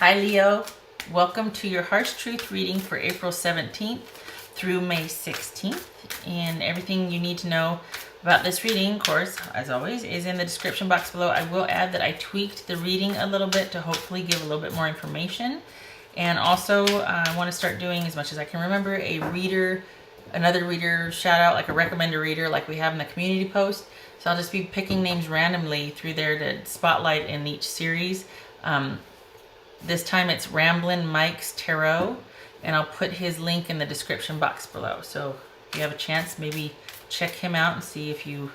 Hi Leo, welcome to your Harsh Truth reading for April 17th through May 16th. And everything you need to know about this reading, of course, as always, is in the description box below. I will add that I tweaked the reading a little bit to hopefully give a little bit more information. And also, I want to start doing, as much as I can remember, another reader shout out, like a recommended reader like we have in the community post. So I'll just be picking names randomly through there to spotlight in each series. This time it's Ramblin' Mike's Tarot, and I'll put his link in the description box below. So if you have a chance, maybe check him out and see if you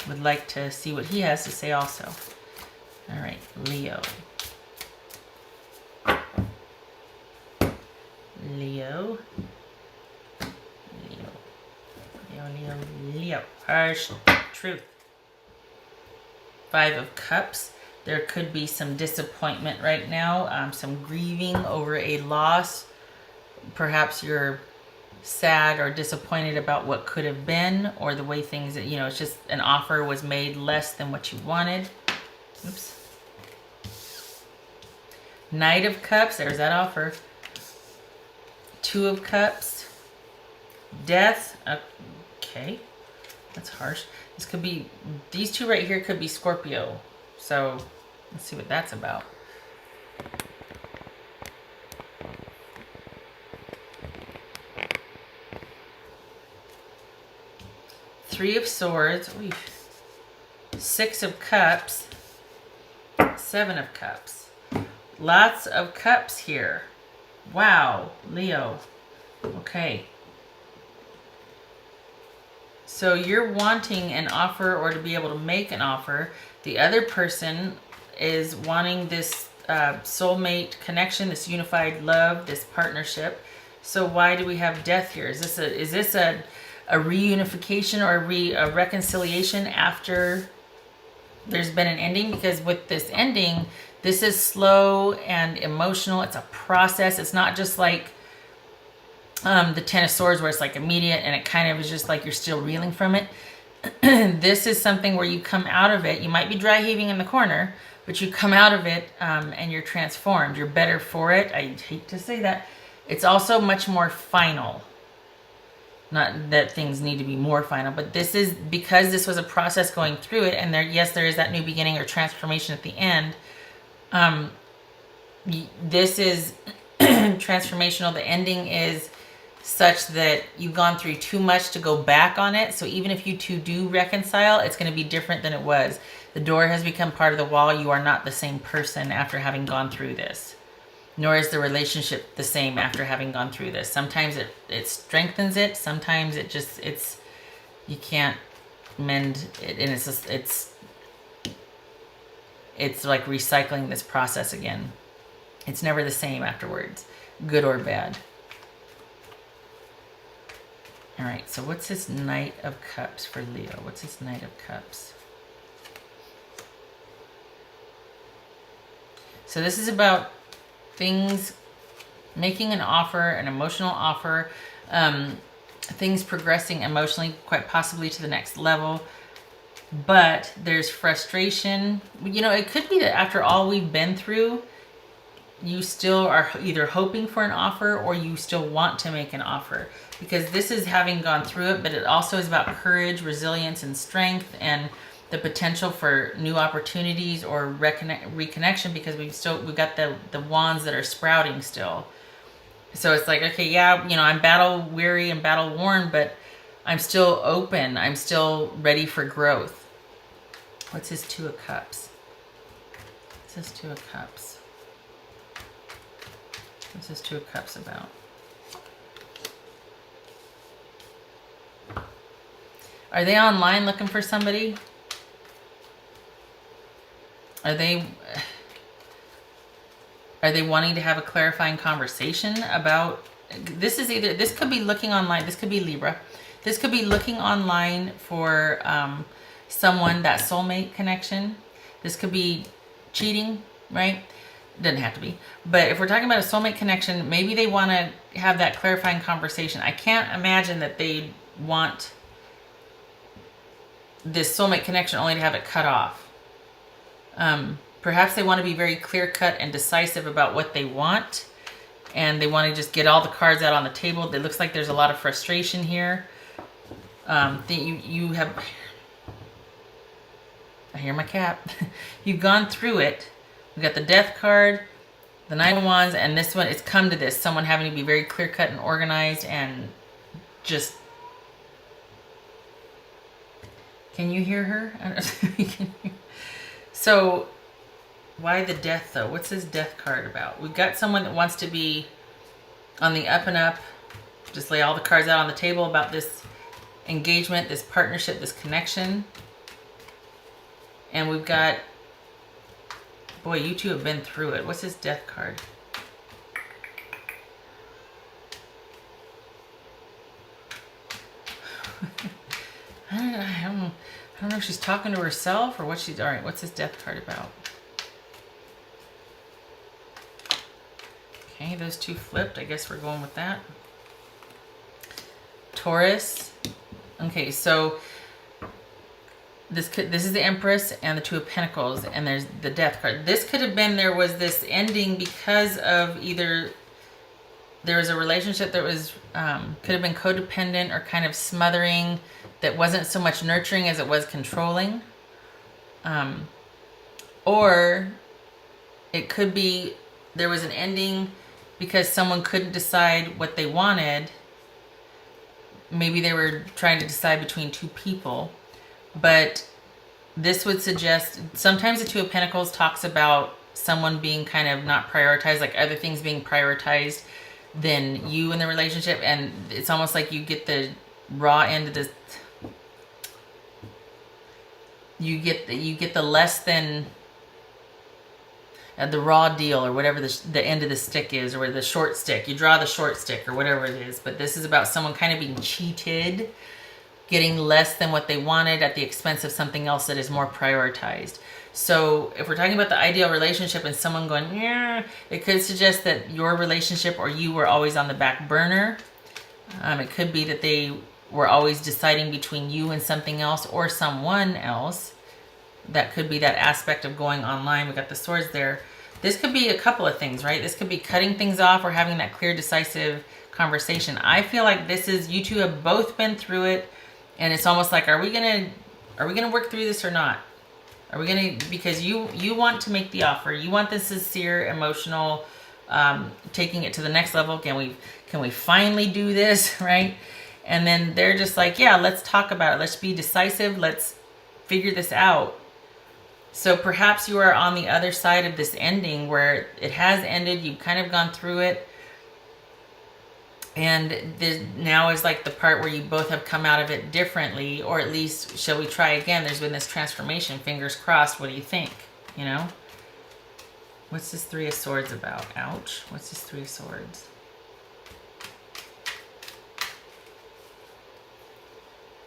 would like to see what he has to say also. All right, Leo. Leo. Leo. Harsh Truth. 5 of Cups. There could be some disappointment right now, some grieving over a loss. Perhaps you're sad or disappointed about what could have been, or the way things, it's just an offer was made less than what you wanted. Oops. Knight of Cups, there's that offer. 2 of Cups. Death. Okay, that's harsh. This could be, these two right here could be Scorpio. So let's see what that's about. Three of Swords. Ooh. 6 of Cups. 7 of Cups. Lots of cups here. Wow, Leo. Okay. So you're wanting an offer, or to be able to make an offer. The other person is wanting this soulmate connection, this unified love, this partnership. So why do we have death here? Is this a reunification or a reconciliation after there's been an ending? Because with this ending, this is slow and emotional. It's a process. It's not just like the 10 of Swords, where it's like immediate and it kind of is just like you're still reeling from it. This is something where you come out of it. You might be dry heaving in the corner, but you come out of it and you're transformed. You're better for it. I hate to say that. It's also much more final. Not that things need to be more final, but this is because this was a process going through it, and there is that new beginning or transformation at the end. This is transformational. The ending is such that you've gone through too much to go back on it. So even if you two do reconcile, it's going to be different than it was. The door has become part of the wall. You are not the same person after having gone through this. Nor is the relationship the same after having gone through this. Sometimes it strengthens it. Sometimes you can't mend it, and it's like recycling this process again. It's never the same afterwards, good or bad. All right, so what's this Knight of Cups for Leo? What's this Knight of Cups? So this is about things, making an offer, an emotional offer, things progressing emotionally, quite possibly to the next level. But there's frustration. It could be that after all we've been through, you still are either hoping for an offer or you still want to make an offer. Because this is having gone through it, but it also is about courage, resilience, and strength, and the potential for new opportunities or reconnection, because we've got the wands that are sprouting still. So it's like, okay, yeah, I'm battle weary and battle worn, but I'm still open. I'm still ready for growth. What's his 2 of Cups? What's his 2 of Cups? What's his 2 of Cups about? Are they online looking for somebody? Are they wanting to have a clarifying conversation about this? This could be looking online. This could be Libra. This could be looking online for someone, that soulmate connection. This could be cheating, right? Doesn't have to be. But if we're talking about a soulmate connection, maybe they want to have that clarifying conversation. I can't imagine that they want this soulmate connection only to have it cut off. Perhaps they want to be very clear-cut and decisive about what they want. And they want to just get all the cards out on the table. It looks like there's a lot of frustration here. You have... I hear my cat. You've gone through it. We got the Death card, the Nine of Wands, and this one, it's come to this. Someone having to be very clear-cut and organized and just... Can you hear her? I don't know. So, why the Death, though? What's this Death card about? We've got someone that wants to be on the up and up. Just lay all the cards out on the table about this engagement, this partnership, this connection. And we've got... Boy, you two have been through it. What's this Death card? I don't know if she's talking to herself or what she's... All right, what's this Death card about? Okay, those two flipped. I guess we're going with that. Taurus. Okay, so this is the Empress and the Two of Pentacles, and there's the Death card. This could have been, there was this ending because of either there was a relationship that was could have been codependent or kind of smothering, that wasn't so much nurturing as it was controlling. Or it could be there was an ending because someone couldn't decide what they wanted. Maybe they were trying to decide between two people. But this would suggest, sometimes the Two of Pentacles talks about someone being kind of not prioritized, like other things being prioritized than you in the relationship. And it's almost like you get the raw end of this. You get the less than the raw deal, or whatever the end of the stick is, or the short stick. You draw the short stick or whatever it is. But this is about someone kind of being cheated, getting less than what they wanted at the expense of something else that is more prioritized. So if we're talking about the ideal relationship and someone going, yeah, it could suggest that your relationship or you were always on the back burner. It could be that they were always deciding between you and something else or someone else. That could be that aspect of going online. We got the swords there. This could be a couple of things, right? This could be cutting things off or having that clear, decisive conversation. I feel like this is, you two have both been through it, and it's almost like, are we gonna work through this or not? Are we gonna, because you want to make the offer, you want this sincere, emotional, taking it to the next level. Can we finally do this, right? And then they're just like, yeah, let's talk about it. Let's be decisive. Let's figure this out. So perhaps you are on the other side of this ending where it has ended. You've kind of gone through it. And now is like the part where you both have come out of it differently, or at least, shall we try again? There's been this transformation. Fingers crossed. What do you think? You know? What's this Three of Swords about? Ouch. What's this Three of Swords?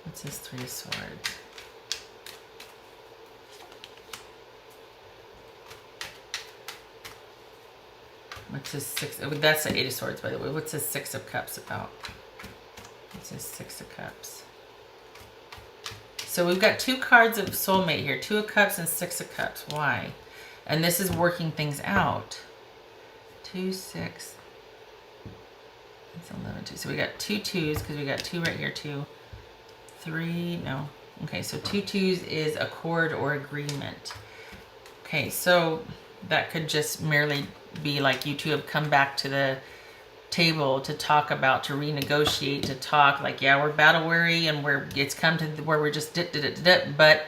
What's this Three of Swords? What's this Six? Oh, that's the Eight of Swords, by the way. What's this Six of Cups about? What's this Six of Cups? So we've got two cards of soulmate here. Two of Cups and Six of Cups. Why? And this is working things out. 2, 6. That's 11, 2. So we got two twos because we got two right here, 2. 3, no. Okay, so 2 twos is accord or agreement. Okay, so that could just merely be like you two have come back to the table to talk about, to renegotiate, to talk like, yeah, we're battle weary and it's come to where we're just but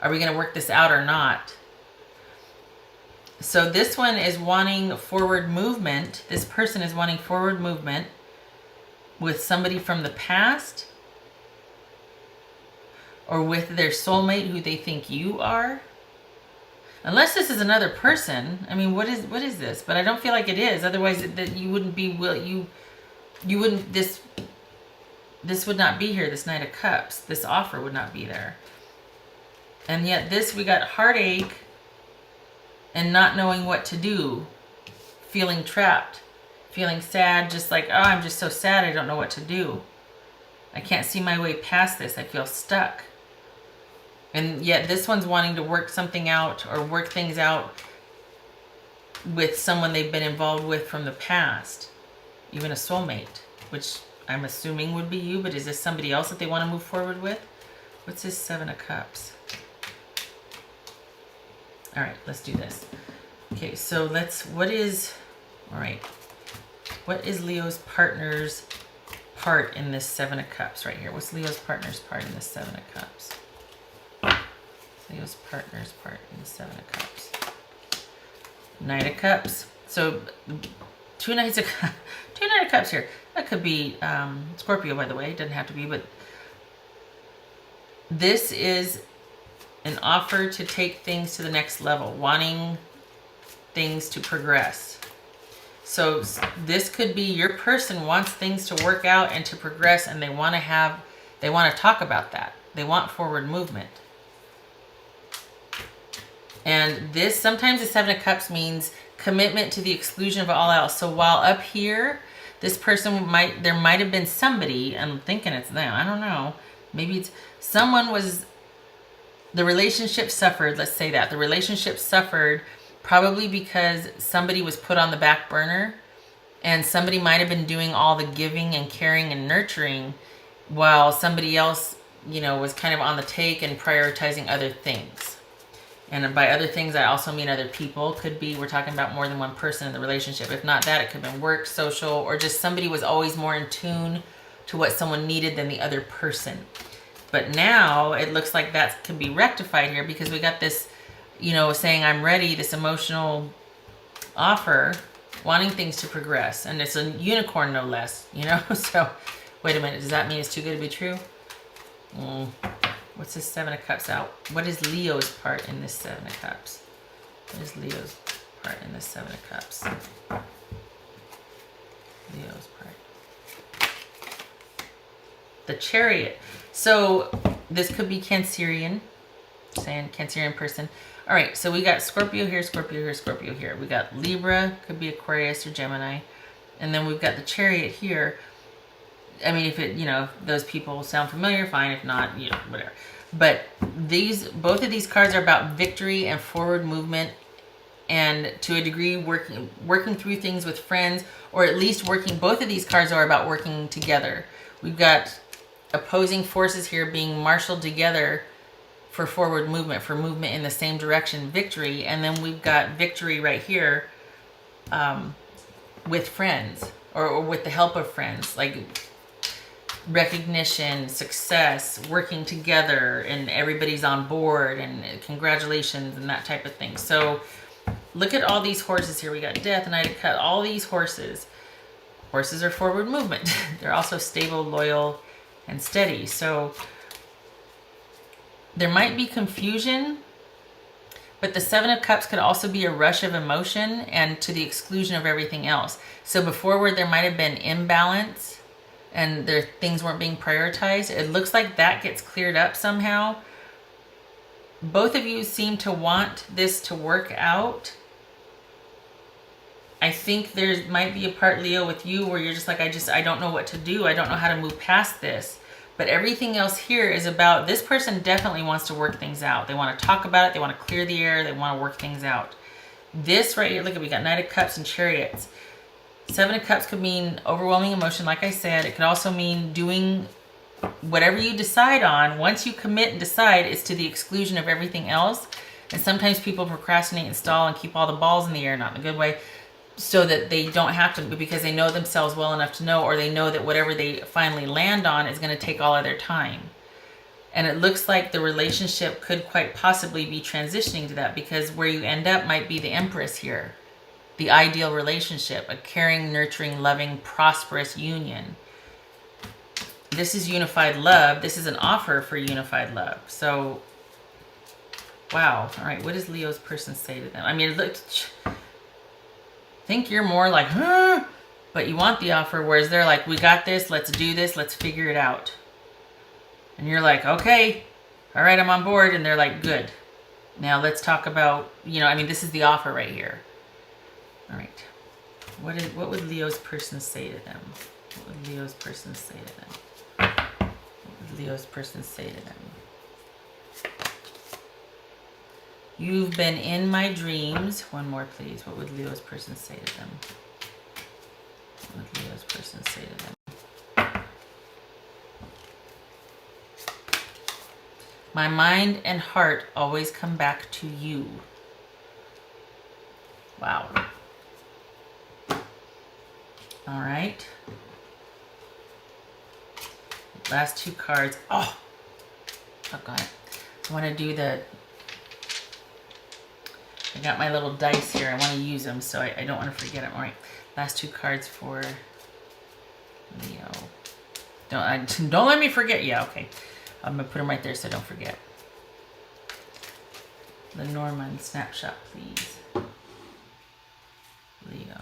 are we going to work this out or not? So this one is wanting forward movement. This person is wanting forward movement with somebody from the past, or with their soulmate who they think you are. Unless this is another person. I mean, what is this? But I don't feel like it is. Otherwise, that you wouldn't be you wouldn't, this would not be here. This Knight of Cups. This offer would not be there. And yet this, we got heartache and not knowing what to do, feeling trapped, feeling sad, just like, oh, I'm just so sad. I don't know what to do. I can't see my way past this. I feel stuck. And yet this one's wanting to work something out or work things out with someone they've been involved with from the past. Even a soulmate, which I'm assuming would be you, but is this somebody else that they want to move forward with? What's this Seven of Cups? All right, let's do this. Okay, so what is Leo's partner's part in this Seven of Cups right here? What's Leo's partner's part in this Seven of Cups? Leo's partner's part in the Seven of Cups. Knight of Cups. So two Knights of Cups here. That could be Scorpio, by the way. It doesn't have to be, but this is an offer to take things to the next level, wanting things to progress. So this could be your person wants things to work out and to progress, and they want to talk about that. They want forward movement. And this, sometimes the Seven of Cups means commitment to the exclusion of all else. So while up here, this person there might have been somebody, I'm thinking it's them, I don't know. Maybe it's someone the relationship suffered, let's say that. The relationship suffered probably because somebody was put on the back burner, and somebody might have been doing all the giving and caring and nurturing while somebody else, was kind of on the take and prioritizing other things. And by other things, I also mean other people. We're talking about more than one person in the relationship. If not that, it could have been work, social, or just somebody was always more in tune to what someone needed than the other person. But now it looks like that can be rectified here, because we got this, saying I'm ready, this emotional offer, wanting things to progress. And it's a unicorn, no less, So, wait a minute. Does that mean it's too good to be true? What's this Seven of Cups out? What is Leo's part in this Seven of Cups? What is Leo's part in this Seven of Cups? Leo's part. The Chariot. So this could be Cancerian. Saying Cancerian person. All right, so we got Scorpio here, Scorpio here, Scorpio here. We got Libra, could be Aquarius or Gemini. And then we've got the Chariot here. I mean, if those people sound familiar, fine. If not, whatever. But both of these cards are about victory and forward movement, and to a degree, working through things with friends, or at least both of these cards are about working together. We've got opposing forces here being marshaled together for forward movement, for movement in the same direction, victory. And then we've got victory right here with friends, or with the help of friends, like recognition, success, working together, and everybody's on board, and congratulations, and that type of thing. So look at all these horses here. We got Death, Knight of Cups, all these horses. Horses are forward movement. They're also stable, loyal, and steady. So there might be confusion, but the Seven of Cups could also be a rush of emotion and to the exclusion of everything else. So before, where there might have been imbalance and things weren't being prioritized, it looks like that gets cleared up somehow. Both of you seem to want this to work out. I think there might be a part, Leo, with you where you're just like, I don't know what to do. I don't know how to move past this. But everything else here is about, this person definitely wants to work things out. They want to talk about it. They want to clear the air. They want to work things out. This right here, look at, we got Knight of Cups and Chariots. Seven of Cups could mean overwhelming emotion, like I said. It could also mean doing whatever you decide on. Once you commit and decide, it's to the exclusion of everything else. And sometimes people procrastinate and stall and keep all the balls in the air, not in a good way, so that they don't have to, because they know themselves well enough to know, or they know that whatever they finally land on is going to take all of their time. And it looks like the relationship could quite possibly be transitioning to that, because where you end up might be the Empress here. The ideal relationship, a caring, nurturing, loving, prosperous union. This is unified love. This is an offer for unified love. So, wow. All right, what does Leo's person say to them? I mean, look, think you're more like, but you want the offer, whereas they're like, we got this, let's do this, let's figure it out. And you're like, okay, all right, I'm on board. And they're like, good. Now let's talk about, this is the offer right here. All right. What would Leo's person say to them? What would Leo's person say to them? What would Leo's person say to them? You've been in my dreams. One more, please. What would Leo's person say to them? What would Leo's person say to them? My mind and heart always come back to you. Wow. All right. Last two cards. Oh, God. I want to do the... I got my little dice here. I want to use them, so I don't want to forget them. All right. Last two cards for Leo. Don't let me forget. Yeah, okay. I'm going to put them right there so I don't forget. The Norman snapshot, please. Leo.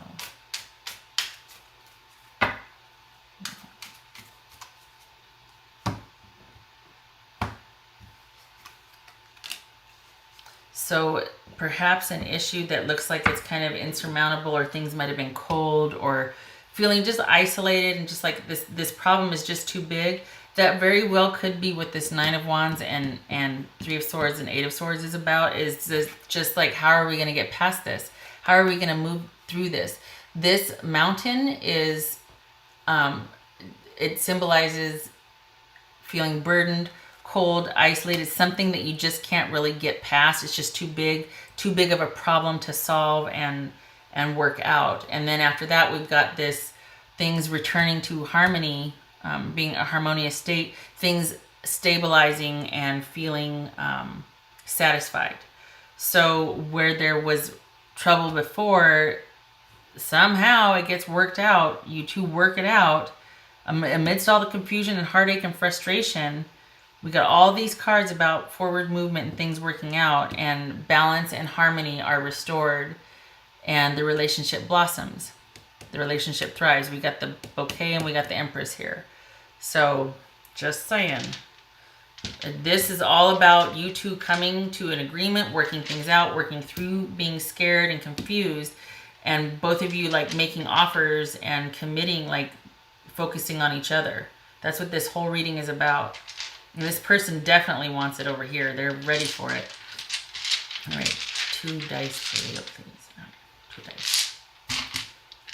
So perhaps an issue that looks like it's kind of insurmountable, or things might have been cold, or feeling just isolated and just like this problem is just too big. That very well could be what this Nine of Wands and Three of Swords and Eight of Swords is about, is this, just like, how are we going to get past this? How are we going to move through this? This mountain is, it symbolizes feeling burdened, cold, isolated, something that you just can't really get past. It's just too big of a problem to solve and work out. And then after that, we've got this things returning to harmony, being a harmonious state, things stabilizing and feeling satisfied. So where there was trouble before, somehow it gets worked out. You two work it out. Amidst all the confusion and heartache and frustration, we got all these cards about forward movement and things working out, and balance and harmony are restored, and the relationship blossoms. The relationship thrives. We got the bouquet and we got the Empress here. So just saying, this is all about you two coming to an agreement, working things out, working through being scared and confused, and both of you like making offers and committing, like focusing on each other. That's what this whole reading is about. And this person definitely wants it over here. They're ready for it. All right, 2 dice for Leo, please. All right, 2 dice.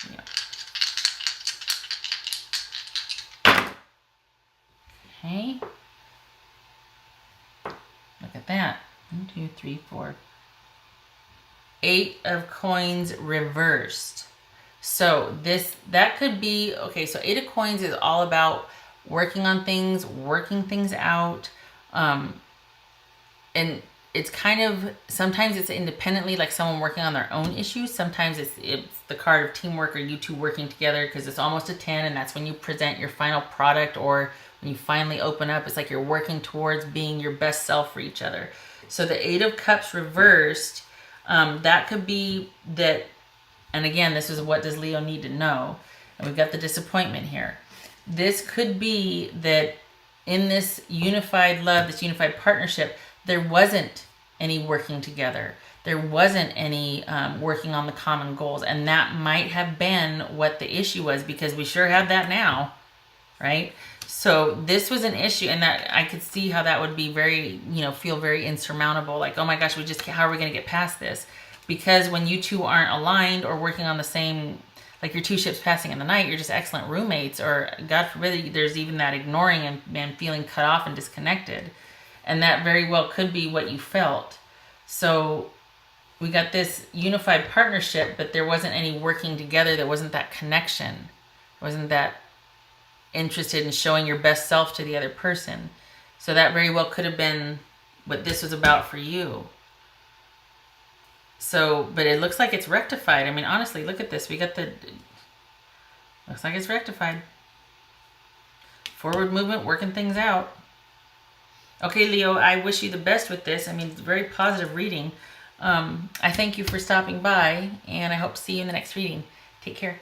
Yeah. Okay. Look at that. 1, 2, 3, 4. 8 of coins reversed. So that could be, okay, so 8 of coins is all about working on things, working things out. And it's kind of, sometimes it's independently, like someone working on their own issues. Sometimes it's the card of teamwork, or you two working together, because it's almost a 10, and that's when you present your final product, or when you finally open up. It's like you're working towards being your best self for each other. So the 8 of Cups reversed, that could be that, and again, this is what does Leo need to know. And we've got the disappointment here. This could be that in this unified love, this unified partnership, there wasn't any working together. There wasn't any working on the common goals. And that might have been what the issue was, because we sure have that now, right? So this was an issue, and that I could see how that would be very, feel very insurmountable. Like, oh my gosh, how are we going to get past this? Because when you two aren't aligned or working on the same, like you're 2 ships passing in the night, you're just excellent roommates, or God forbid, there's even that ignoring and feeling cut off and disconnected. And that very well could be what you felt. So we got this unified partnership, but there wasn't any working together. There wasn't that connection. There wasn't that interested in showing your best self to the other person. So that very well could have been what this was about for you. So, but it looks like it's rectified. I mean, honestly, look at this. We got looks like it's rectified. Forward movement, working things out. Okay, Leo, I wish you the best with this. I mean, it's a very positive reading. I thank you for stopping by, and I hope to see you in the next reading. Take care.